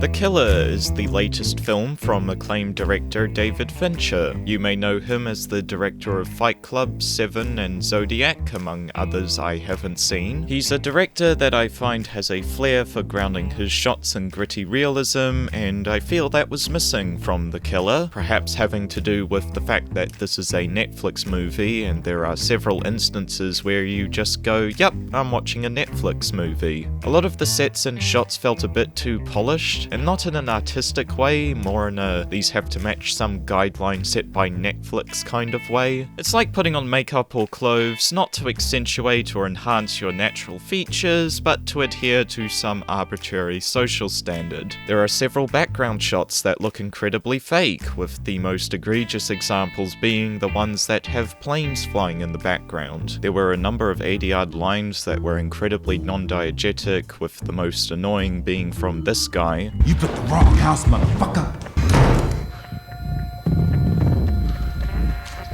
The Killer is the latest film from acclaimed director David Fincher. You may know him as the director of Fight Club, Seven, and Zodiac, among others I haven't seen. He's a director that I find has a flair for grounding his shots in gritty realism, and I feel that was missing from The Killer, perhaps having to do with the fact that this is a Netflix movie, and there are several instances where you just go, yep, I'm watching a Netflix movie. A lot of the sets and shots felt a bit too polished, and not in an artistic way, more in a these have to match some guideline set by Netflix kind of way. It's like putting on makeup or clothes, not to accentuate or enhance your natural features, but to adhere to some arbitrary social standard. There are several background shots that look incredibly fake, with the most egregious examples being the ones that have planes flying in the background. There were a number of ADR lines that were incredibly non-diegetic, with the most annoying being from this guy. You put the wrong house, motherfucker.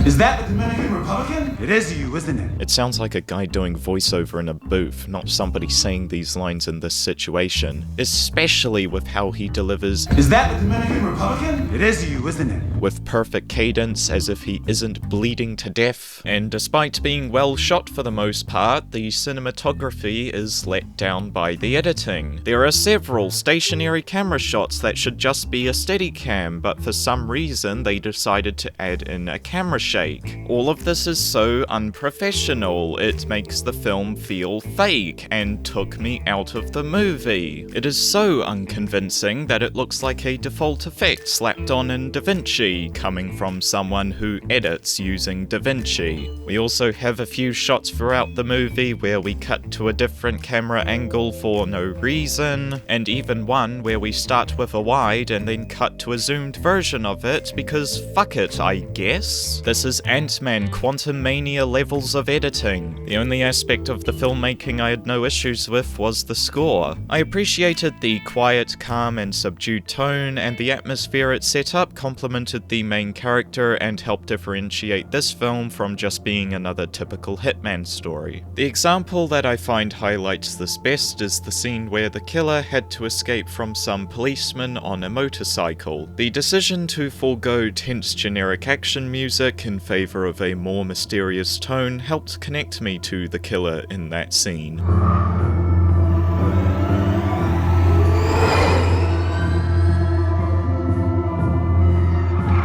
Is that the Dominican Republican? It is you, isn't it? It sounds like a guy doing voiceover in a booth, not somebody saying these lines in this situation, especially with how he delivers Is that the Dominican Republican? It is you, isn't it? with perfect cadence as if he isn't bleeding to death. And despite being well shot for the most part, the cinematography is let down by the editing. There are several stationary camera shots that should just be a Steadicam, but for some reason they decided to add in a camera shake. All of this is so unprofessional, it makes the film feel fake and took me out of the movie. It is so unconvincing that it looks like a default effect slapped on in DaVinci, coming from someone who edits using DaVinci. We also have a few shots throughout the movie where we cut to a different camera angle for no reason, and even one where we start with a wide and then cut to a zoomed version of it because fuck it, I guess. This is Ant-Man Quantum Mania levels of editing. The only aspect of the filmmaking I had no issues with was the score. I appreciated the quiet, calm, and subdued tone, and the atmosphere it set up complemented the main character and helped differentiate this film from just being another typical Hitman story. The example that I find highlights this best is the scene where the killer had to escape from some policemen on a motorcycle. The decision to forego tense generic action music in favor of a more mysterious tone helped connect me to the killer in that scene.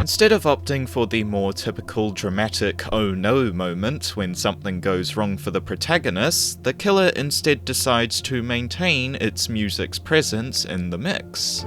Instead of opting for the more typical dramatic oh no moment when something goes wrong for the protagonist, the killer instead decides to maintain its music's presence in the mix.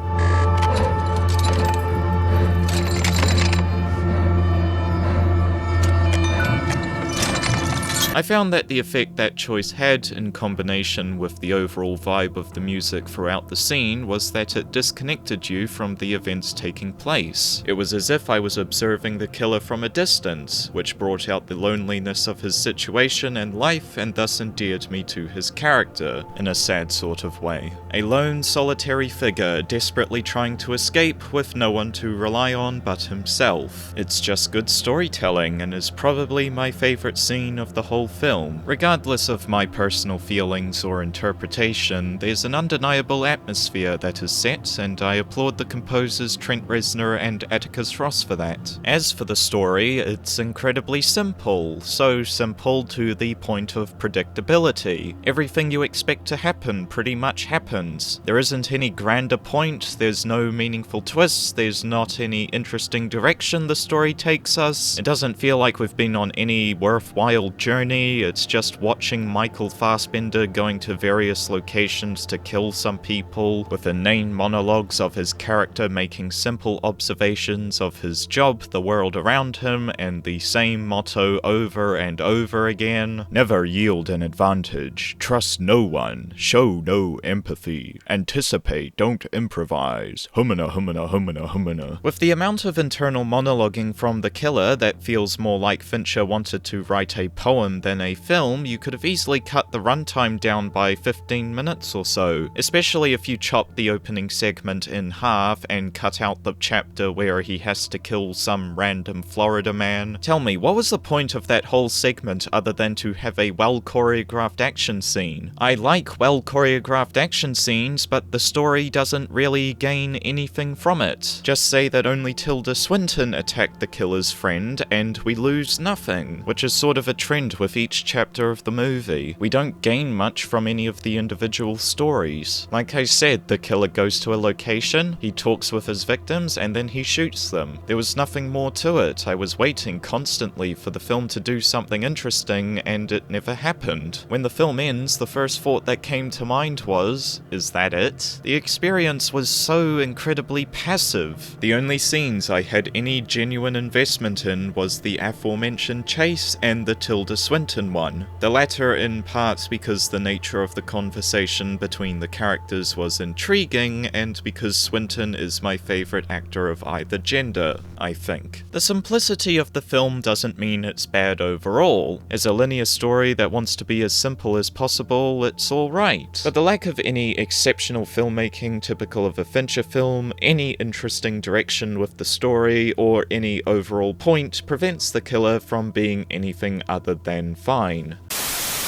I found that the effect that choice had, in combination with the overall vibe of the music throughout the scene, was that it disconnected you from the events taking place. It was as if I was observing the killer from a distance, which brought out the loneliness of his situation and life and thus endeared me to his character, in a sad sort of way. A lone, solitary figure desperately trying to escape with no one to rely on but himself. It's just good storytelling and is probably my favorite scene of the whole film. Regardless of my personal feelings or interpretation, there's an undeniable atmosphere that is set, and I applaud the composers Trent Reznor and Atticus Ross for that. As for the story, it's incredibly simple, so simple to the point of predictability. Everything you expect to happen pretty much happens. There isn't any grander point, there's no meaningful twists, there's not any interesting direction the story takes us. It doesn't feel like we've been on any worthwhile journey. It's just watching Michael Fassbender going to various locations to kill some people, with inane monologues of his character making simple observations of his job, the world around him, and the same motto over and over again. Never yield an advantage. Trust no one. Show no empathy. Anticipate, don't improvise. Humana, humana, humana, humana. With the amount of internal monologuing from the killer, that feels more like Fincher wanted to write a poem than a film, you could have easily cut the runtime down by 15 minutes or so, especially if you chopped the opening segment in half and cut out the chapter where he has to kill some random Florida man. Tell me, what was the point of that whole segment other than to have a well-choreographed action scene? I like well-choreographed action scenes, but the story doesn't really gain anything from it. Just say that only Tilda Swinton attacked the killer's friend, and we lose nothing, which is sort of a trend with each chapter of the movie. We don't gain much from any of the individual stories. Like I said, the killer goes to a location, he talks with his victims, and then he shoots them. There was nothing more to it. I was waiting constantly for the film to do something interesting, and it never happened. When the film ends, the first thought that came to mind was, is that it? The experience was so incredibly passive. The only scenes I had any genuine investment in was the aforementioned chase and the Tilda Swinton one. The latter in parts because the nature of the conversation between the characters was intriguing, and because Swinton is my favourite actor of either gender, I think. The simplicity of the film doesn't mean it's bad overall. As a linear story that wants to be as simple as possible, it's alright. But the lack of any exceptional filmmaking typical of a Fincher film, any interesting direction with the story, or any overall point prevents The Killer from being anything other than fine.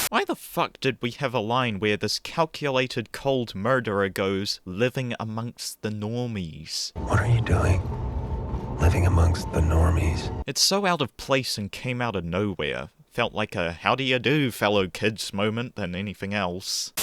Why the fuck did we have a line where this calculated cold murderer goes, living amongst the normies? What are you doing? Living amongst the normies. It's so out of place and came out of nowhere. Felt like a how do you do fellow kids moment than anything else.